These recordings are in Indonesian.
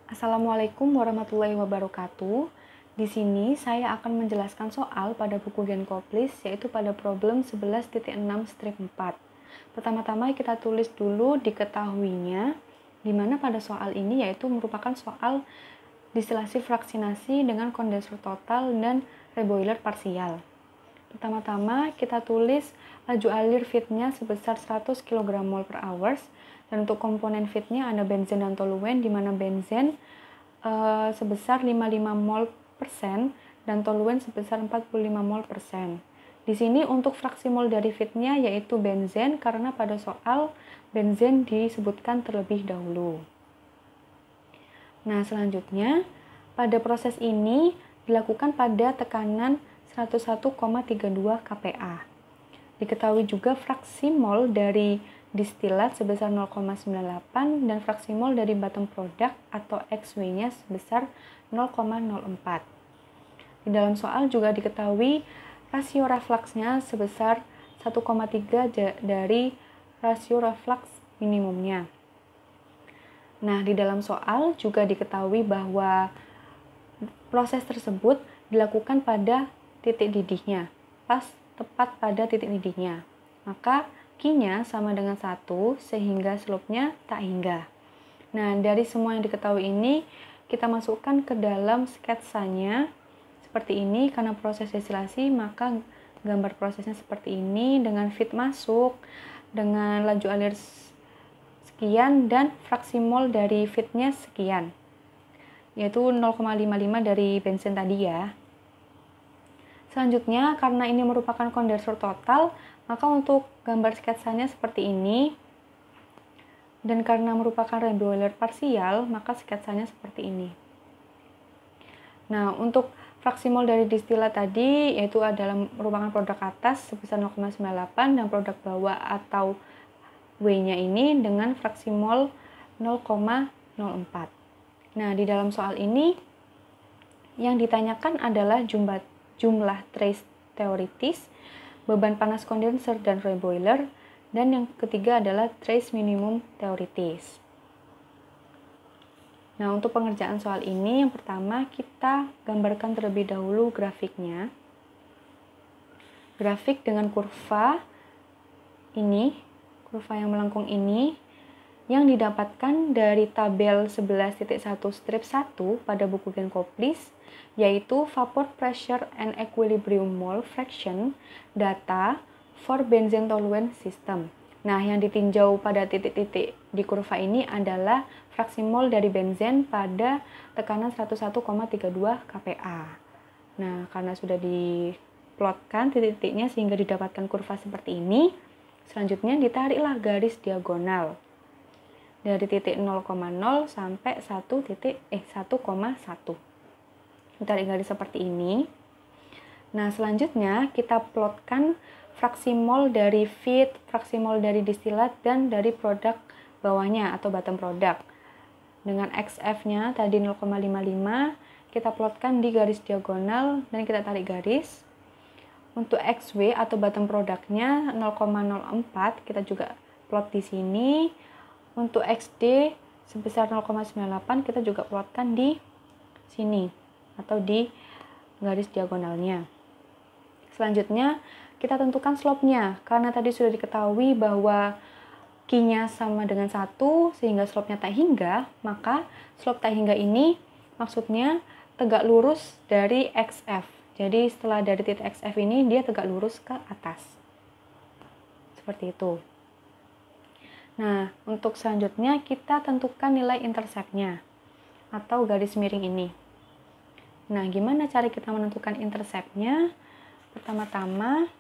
Assalamualaikum warahmatullahi wabarakatuh. Di sini saya akan menjelaskan soal pada buku Genkoplis, yaitu pada problem 11.6 strip 4. Pertama-tama kita tulis dulu diketahuinya, di mana pada soal ini yaitu merupakan soal distilasi fraksinasi dengan kondensor total dan reboiler parsial. Pertama-tama kita tulis laju alir feednya sebesar 100 kg/mol per hours, dan untuk komponen feednya ada benzen dan toluen, di mana benzen sebesar 55 mol persen dan toluen sebesar 45 mol persen. Di sini untuk fraksi mol dari feednya yaitu benzen, karena pada soal benzen disebutkan terlebih dahulu. Nah, selanjutnya pada proses ini dilakukan pada tekanan 101,32 kPa. Diketahui juga fraksi mol dari distilat sebesar 0,98 dan fraksi mol dari bottom product atau XW-nya sebesar 0,04. Di dalam soal juga diketahui rasio refluksnya sebesar 1,3 dari rasio refluks minimumnya. Nah, di dalam soal juga diketahui bahwa proses tersebut dilakukan pada titik didihnya, tepat pada titik didihnya. Maka Q-nya sama dengan 1 sehingga slope-nya tak hingga. Nah, dari semua yang diketahui ini kita masukkan ke dalam sketsanya seperti ini. Karena proses destilasi maka gambar prosesnya seperti ini, dengan feed masuk, dengan laju alir sekian dan fraksi mol dari feednya sekian, yaitu 0,55 dari bensin tadi ya. Selanjutnya, karena ini merupakan kondensor total, maka untuk gambar sketsanya seperti ini. Dan karena merupakan reboiler parsial, maka sketsanya seperti ini. Nah, untuk fraksi mol dari distilat tadi, yaitu adalah merupakan produk atas sebesar 0,98 dan produk bawah atau W-nya ini dengan fraksi mol 0,04. Nah, di dalam soal ini yang ditanyakan adalah jumlah trace teoritis, beban panas kondenser dan reboiler, dan yang ketiga adalah trace minimum teoritis. Nah, untuk pengerjaan soal ini, yang pertama kita gambarkan terlebih dahulu grafiknya. Grafik dengan kurva ini, kurva yang melengkung ini, yang didapatkan dari tabel 11.1 strip 1 pada buku Genkoplis, yaitu vapor pressure and equilibrium mole fraction data for benzene toluene system. Nah, yang ditinjau pada titik-titik di kurva ini adalah fraksi mol dari benzen pada tekanan 101,32 kPa. Nah, karena sudah diplotkan titik-titiknya sehingga didapatkan kurva seperti ini, selanjutnya ditariklah garis diagonal dari titik 0,0 sampai 1,1. Ditarik garis seperti ini. Nah, selanjutnya kita plotkan fraksi mol dari feed, fraksi mol dari distilat, dan dari produk bawahnya atau bottom product. Dengan XF-nya tadi 0,55, kita plotkan di garis diagonal dan kita tarik garis. Untuk XW atau bottom product-nya 0,04, kita juga plot di sini. Untuk XD sebesar 0,98, kita juga plotkan di sini atau di garis diagonalnya. Selanjutnya kita tentukan slope-nya. Karena tadi sudah diketahui bahwa Q-nya sama dengan 1 sehingga slope-nya tak hingga, maka slope tak hingga ini maksudnya tegak lurus dari XF. Jadi setelah dari titik XF ini dia tegak lurus ke atas. Seperti itu. Nah, untuk selanjutnya kita tentukan nilai intercept-nya atau garis miring ini. Nah, gimana cara kita menentukan intercept-nya? Pertama-tama,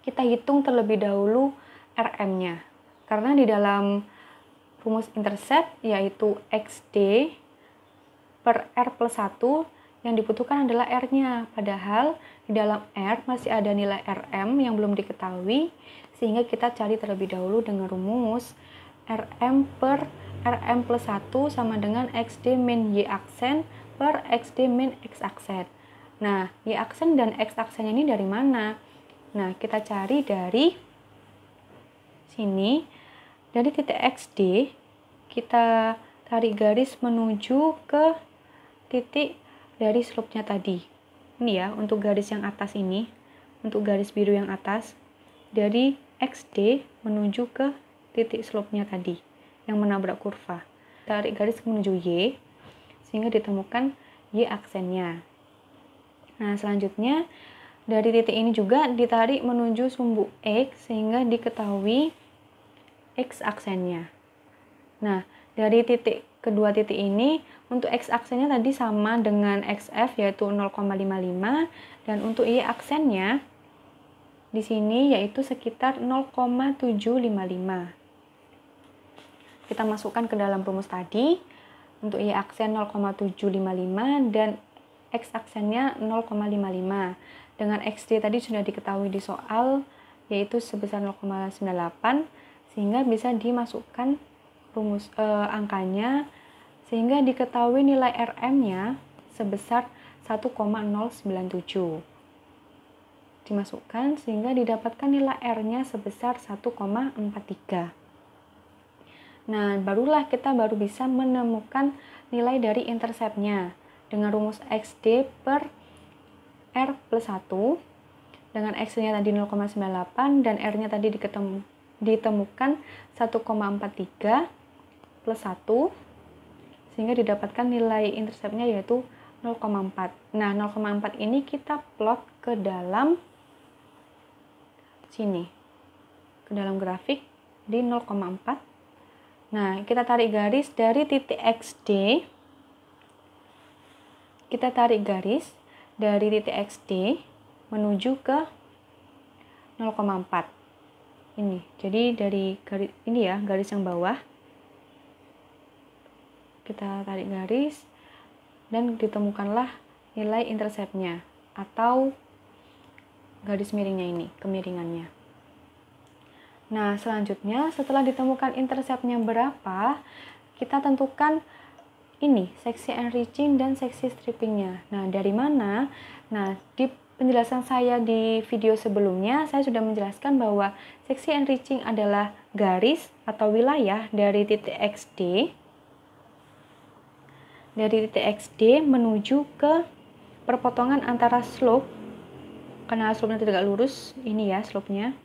kita hitung terlebih dahulu RM-nya. Karena di dalam rumus intercept, yaitu XD per R plus 1, yang dibutuhkan adalah R-nya. Padahal di dalam R masih ada nilai RM yang belum diketahui, sehingga kita cari terlebih dahulu dengan rumus RM per RM plus 1 sama dengan XD min Y aksen per XD min X aksen. Nah, Y aksen dan X aksennya ini dari mana? Nah, kita cari dari sini. Dari titik XD, kita tarik garis menuju ke titik dari slope-nya tadi. Ini ya, untuk garis yang atas ini, untuk garis biru yang atas, dari XD menuju ke titik slope-nya tadi, yang menabrak kurva. Tarik garis menuju Y, sehingga ditemukan Y aksennya. Nah, selanjutnya, dari titik ini juga ditarik menuju sumbu X, sehingga diketahui X aksennya. Nah, dari kedua titik ini, untuk X aksennya tadi sama dengan XF, yaitu 0,55, dan untuk Y aksennya di sini yaitu sekitar 0,755. Kita masukkan ke dalam rumus tadi. Untuk Y aksen 0,755 dan X aksennya 0,55. Dengan XD tadi sudah diketahui di soal, yaitu sebesar 0,98, sehingga bisa dimasukkan rumus angkanya, sehingga diketahui nilai RM-nya sebesar 1,097. Dimasukkan sehingga didapatkan nilai R-nya sebesar 1,43. Nah, barulah kita bisa menemukan nilai dari intercept-nya dengan rumus XD per R plus 1. Dengan X-nya tadi 0,98 dan R-nya tadi ditemukan 1,43 plus 1, sehingga didapatkan nilai intercept-nya yaitu 0,4. Nah, 0,4 ini kita plot ke dalam sini, ke dalam grafik di 0,4. Nah, kita tarik garis dari titik XD. Kita tarik garis dari titik XD menuju ke 0,4. Ini. Jadi dari garis ini ya, garis yang bawah. Kita tarik garis dan ditemukanlah nilai intercept-nya atau garis miringnya ini, kemiringannya. Nah, selanjutnya setelah ditemukan intercept-nya berapa, kita tentukan ini, seksi enriching dan seksi stripping-nya. Nah, dari mana? Nah, di penjelasan saya di video sebelumnya, saya sudah menjelaskan bahwa seksi enriching adalah garis atau wilayah dari titik XD. Dari titik XD menuju ke perpotongan antara slope, karena slope-nya tidak lurus, ini ya slope-nya,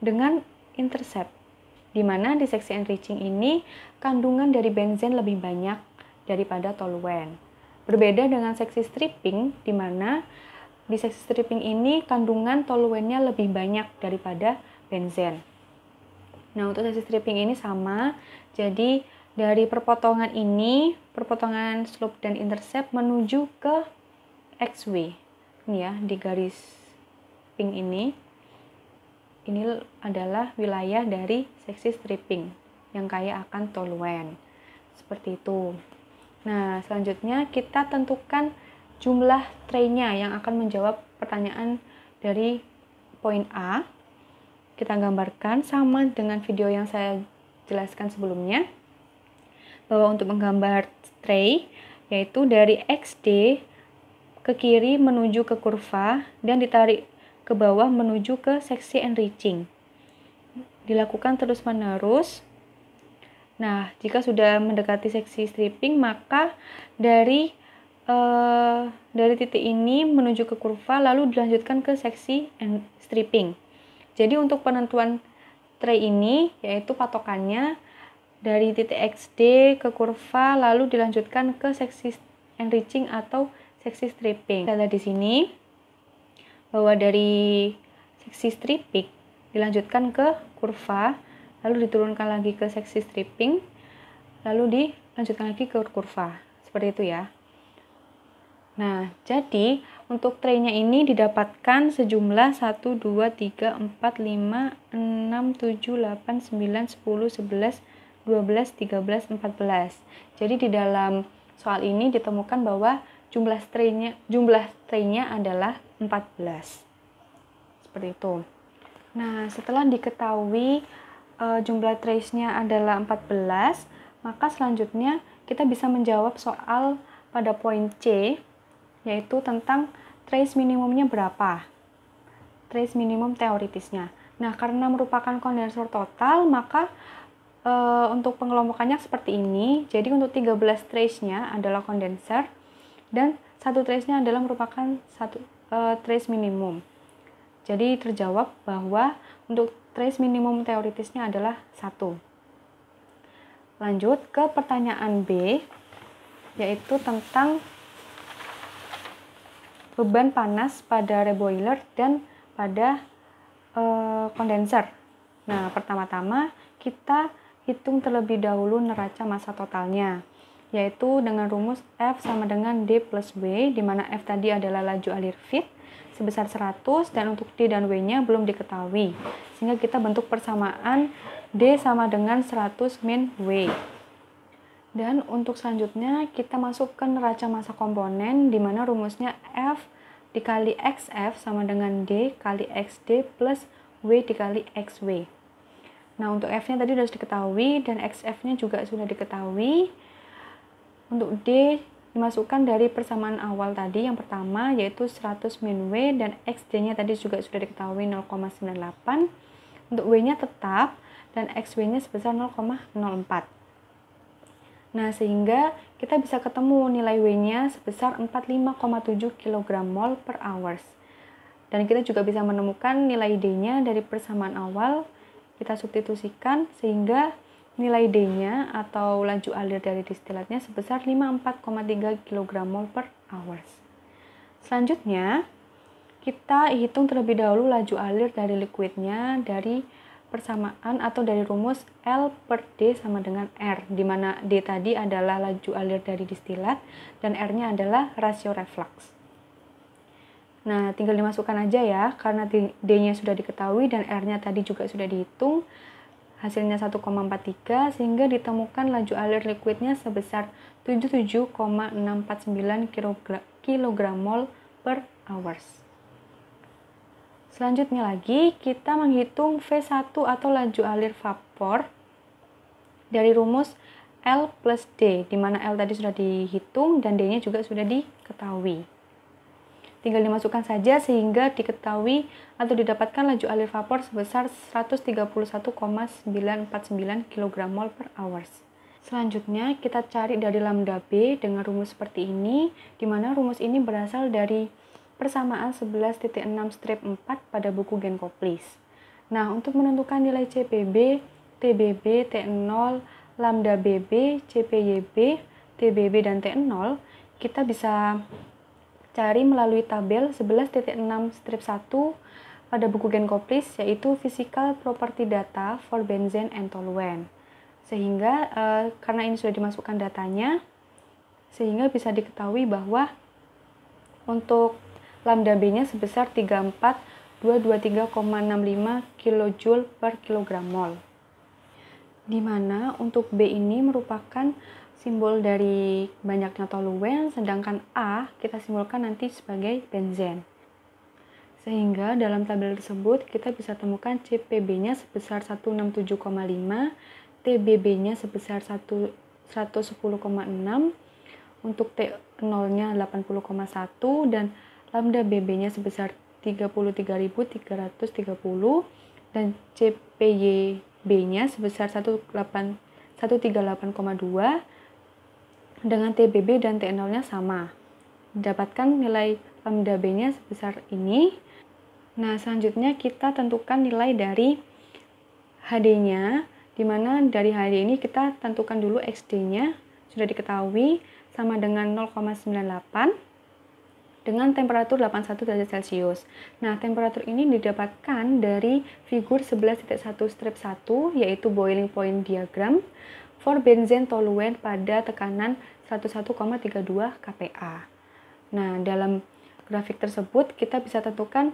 dengan intercept, di mana di seksi enriching ini kandungan dari benzen lebih banyak daripada toluen. Berbeda dengan seksi stripping, di mana di seksi stripping ini kandungan toluennya lebih banyak daripada benzen. Nah, untuk seksi stripping ini sama, jadi dari perpotongan ini, perpotongan slope dan intercept menuju ke XW. Ini ya, di garis pink ini adalah wilayah dari seksi stripping yang kaya akan toluen. Seperti itu. Nah, selanjutnya kita tentukan jumlah tray-nya yang akan menjawab pertanyaan dari poin A. Kita gambarkan sama dengan video yang saya jelaskan sebelumnya, bahwa untuk menggambar tray, yaitu dari XD ke kiri menuju ke kurva dan ditarik ke bawah menuju ke seksi enriching. Dilakukan terus-menerus. Nah, jika sudah mendekati seksi stripping, maka dari titik ini menuju ke kurva lalu dilanjutkan ke seksi stripping. Jadi untuk penentuan tray ini, yaitu patokannya dari titik XD ke kurva lalu dilanjutkan ke seksi enriching atau seksi stripping. Kita lihat di sini bahwa dari seksi stripping dilanjutkan ke kurva, lalu diturunkan lagi ke seksi stripping, lalu dilanjutkan lagi ke kurva. Seperti itu ya. Nah, jadi untuk tray-nya ini didapatkan sejumlah 1, 2, 3, 4, 5, 6, 7, 8, 9, 10, 11, 12, 13, 14. Jadi di dalam soal ini ditemukan bahwa jumlah tray-nya adalah 14. Seperti itu. Nah, setelah diketahui jumlah trace-nya adalah 14, maka selanjutnya kita bisa menjawab soal pada poin C, yaitu tentang trace minimumnya berapa. Trace minimum teoritisnya. Nah, karena merupakan kondensor total, maka Untuk pengelompokannya seperti ini. Jadi untuk 13 trace-nya adalah kondenser dan satu trace-nya adalah merupakan satu trace minimum. Jadi terjawab bahwa untuk trace minimum teoritisnya adalah 1. Lanjut ke pertanyaan B, yaitu tentang beban panas pada reboiler dan pada kondenser. Nah, pertama-tama kita hitung terlebih dahulu neraca massa totalnya, yaitu dengan rumus F sama dengan D plus W, di mana F tadi adalah laju alir feed sebesar 100, dan untuk D dan W-nya belum diketahui. Sehingga kita bentuk persamaan D sama dengan 100 min W. Dan untuk selanjutnya kita masukkan neraca massa komponen, di mana rumusnya F dikali XF sama dengan D kali XD plus W dikali XW. Nah, untuk F-nya tadi sudah diketahui dan XF-nya juga sudah diketahui. Untuk D dimasukkan dari persamaan awal tadi yang pertama, yaitu 100 min W, dan XD-nya tadi juga sudah diketahui 0,98. Untuk W-nya tetap dan XW-nya sebesar 0,04. Nah, sehingga kita bisa ketemu nilai W-nya sebesar 45,7 kg mol per hours. Dan kita juga bisa menemukan nilai D-nya dari persamaan awal. Kita substitusikan sehingga nilai D-nya atau laju alir dari distilatnya sebesar 54,3 kg mol per hours. Selanjutnya, kita hitung terlebih dahulu laju alir dari liquidnya dari persamaan atau dari rumus L per D sama dengan R, di mana D tadi adalah laju alir dari distilat dan R-nya adalah rasio reflux. Nah, tinggal dimasukkan aja ya, karena D-nya sudah diketahui dan R-nya tadi juga sudah dihitung. Hasilnya 1,43, sehingga ditemukan laju alir liquidnya sebesar 77,649 kg mol per hours. Selanjutnya lagi, kita menghitung V1 atau laju alir vapor dari rumus L plus D, di mana L tadi sudah dihitung dan D-nya juga sudah diketahui. Tinggal dimasukkan saja sehingga diketahui atau didapatkan laju alir vapor sebesar 131,949 kg mol per hours. Selanjutnya kita cari dari lambda B dengan rumus seperti ini, di mana rumus ini berasal dari persamaan 11.6 strip 4 pada buku Genkoplis. Nah, untuk menentukan nilai CPB, TBB, T0, lambda BB, CPYB, TBB, dan T0, kita bisa cari melalui tabel 11.6 strip 1 pada buku Genkoplis, yaitu Physical Property Data for Benzene and Toluene. Sehingga karena ini sudah dimasukkan datanya, sehingga bisa diketahui bahwa untuk lambda B-nya sebesar 34223,65 kJ per kilogram mol. Di mana untuk B ini merupakan simbol dari banyaknya toluen, sedangkan A kita simbolkan nanti sebagai benzen. Sehingga dalam tabel tersebut kita bisa temukan CPB-nya sebesar 167,5, TBB-nya sebesar 110,6, untuk T0-nya 80,1, dan lambda BB-nya sebesar 33.330, dan CPYB-nya sebesar 138,2, dengan TBB dan T0-nya sama. Dapatkan nilai lambda B-nya sebesar ini. Nah, selanjutnya kita tentukan nilai dari HD-nya, di mana dari HD ini kita tentukan dulu XD-nya, sudah diketahui sama dengan 0,98 dengan temperatur 81 derajat Celcius. Nah, temperatur ini didapatkan dari figur 11.1 strip 1, yaitu boiling point diagram for benzene toluene pada tekanan 11,32 kPa. Nah, dalam grafik tersebut kita bisa tentukan,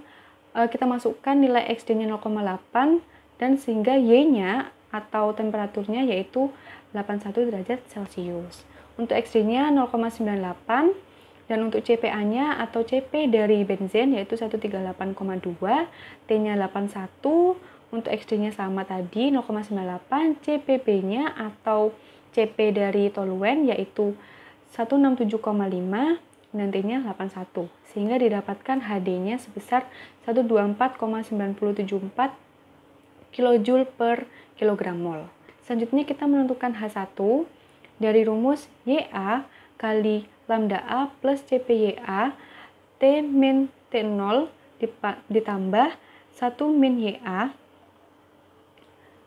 kita masukkan nilai XD-nya 0,8 dan sehingga Y-nya atau temperaturnya yaitu 81 derajat Celcius. Untuk XD-nya 0,98 dan untuk CPA-nya atau CP dari benzen yaitu 138,2, T-nya 81, untuk XD-nya sama tadi 0,98, CPB-nya atau CP dari toluen yaitu 167,5 dan T-nya 81, sehingga didapatkan HD-nya sebesar 124,9074 kJ per kilogram mol. Selanjutnya kita menentukan H1 dari rumus YA kali lambda A plus CPYA T min T0 ditambah 1 min YA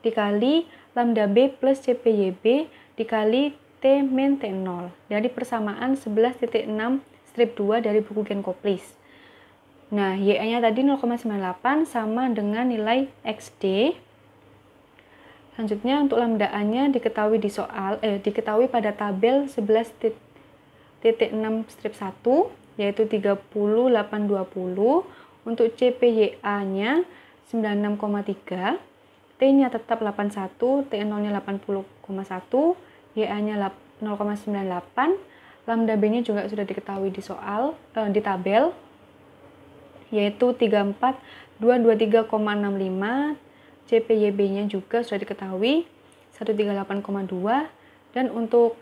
dikali lambda B plus CPYB dikali T min T0 dari persamaan 11.6 strip 2 dari buku Genkoplis. Nah, YA-nya tadi 0,98 sama dengan nilai XD. Selanjutnya untuk lambda A-nya diketahui diketahui pada tabel 11.6 strip 1 yaitu 30,820. Untuk CPYA-nya 96,3, T-nya tetap 81, T0-nya 80,1, YA-nya 0,98, lambda B-nya juga sudah diketahui di tabel yaitu 34,223,65, CPYB-nya juga sudah diketahui 138,2, dan untuk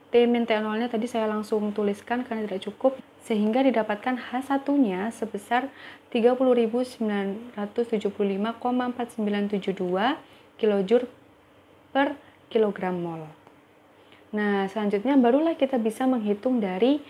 T min T0-nya tadi saya langsung tuliskan karena tidak cukup, sehingga didapatkan H1-nya sebesar 30.975,4972 kJ per kilogram mol. Nah, selanjutnya barulah kita bisa menghitung dari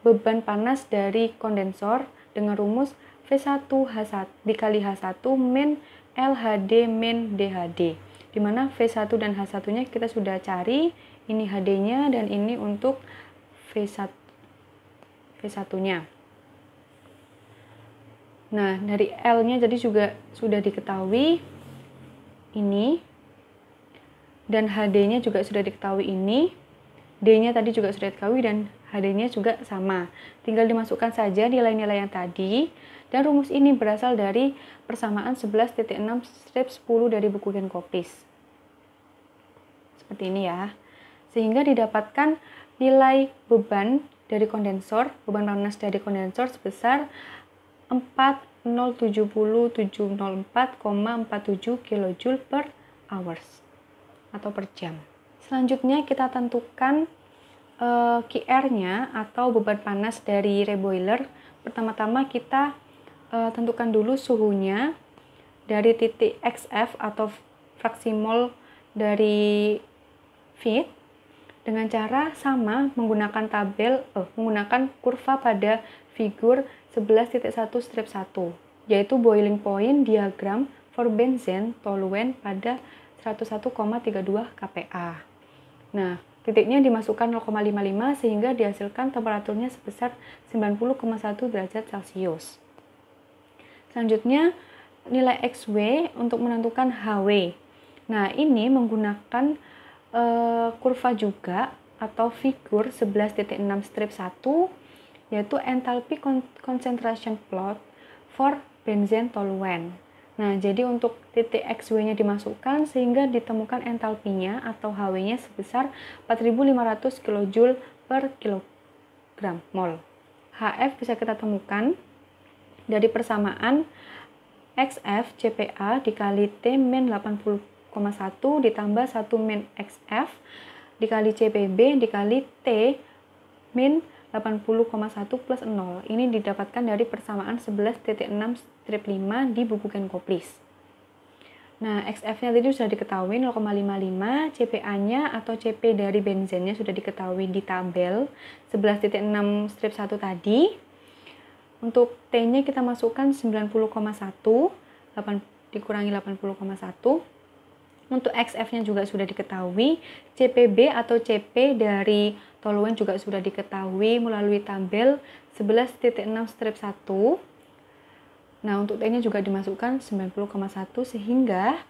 beban panas dari kondensor dengan rumus V1 H1 dikali H1 min LHD min DHD, di mana V1 dan H1-nya kita sudah cari, ini HD-nya dan ini untuk V1-nya. Nah, dari L-nya jadi juga sudah diketahui ini, dan HD-nya juga sudah diketahui ini, D-nya tadi juga sudah diketahui, dan HD-nya juga sama. Tinggal dimasukkan saja nilai-nilai yang tadi, dan rumus ini berasal dari persamaan 11.6 strip 10 dari buku Genkoplis. Seperti ini ya. Sehingga didapatkan nilai beban dari kondensor, beban panas dari kondensor sebesar 40.704,47 kJ per hours atau per jam. Selanjutnya kita tentukan QR-nya atau beban panas dari reboiler. Pertama-tama kita tentukan dulu suhunya dari titik XF atau fraksi mol dari feed dengan cara sama menggunakan menggunakan kurva pada figur 11.1 strip 1, yaitu boiling point diagram for benzene toluene pada 101,32 kPa. Nah, titiknya dimasukkan 0,55 sehingga dihasilkan temperaturnya sebesar 90,1 derajat Celcius. Selanjutnya, nilai XW untuk menentukan HW. Nah, ini menggunakan kurva juga atau figur 11.6 strip 1, yaitu enthalpy concentration plot for benzene toluene. Nah, jadi untuk titik XW-nya dimasukkan sehingga ditemukan entalpinya atau HW-nya sebesar 4.500 kJ per kilogram mol. HF bisa kita temukan dari persamaan XF CPA dikali T min 80,1 ditambah 1 min XF dikali CPB dikali T min 80,1 plus 0. Ini didapatkan dari persamaan 11.6 strip 5 di buku Genkoplis. Nah, XF-nya tadi sudah diketahui 0,55, CPA-nya atau CP dari benzennya sudah diketahui di tabel 11.6 strip 1 tadi. Untuk T-nya kita masukkan 90,1, dikurangi 80,1. Untuk XF-nya juga sudah diketahui, CPB atau CP dari toluene juga sudah diketahui melalui tabel 11.6 strip 1. Nah, untuk T-nya juga dimasukkan 90,1 sehingga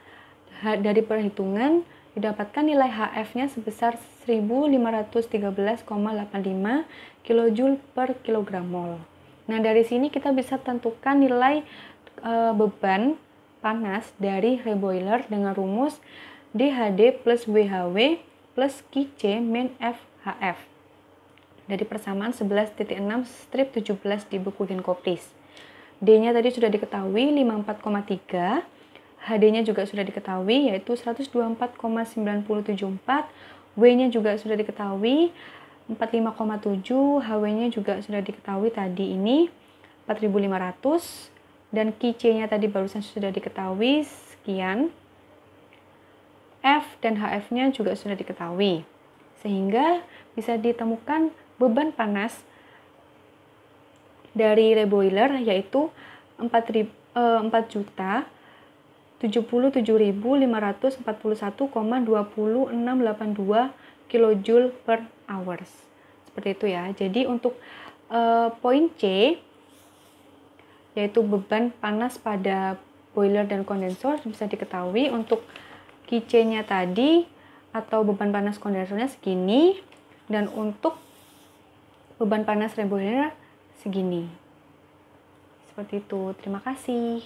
dari perhitungan didapatkan nilai HF-nya sebesar 1513,85 kJ per kilogram mol. Nah, dari sini kita bisa tentukan nilai beban panas dari reboiler dengan rumus DHD plus WHW plus QC min FHF dari persamaan 11.6 strip 17 di buku Genkoplis. D-nya tadi sudah diketahui 54,3, HD-nya juga sudah diketahui yaitu 124,9074, W-nya juga sudah diketahui 45,7, HW-nya juga sudah diketahui tadi ini 4.500, dan QC-nya tadi barusan sudah diketahui sekian. F dan HF-nya juga sudah diketahui. Sehingga bisa ditemukan beban panas dari reboiler yaitu 4.077.541,20682 kJ per hours. Seperti itu ya. Jadi untuk poin C, yaitu beban panas pada boiler dan kondensor bisa diketahui. Untuk QC-nya tadi atau beban panas kondensornya segini, dan untuk beban panas reboiler segini. Seperti itu. Terima kasih.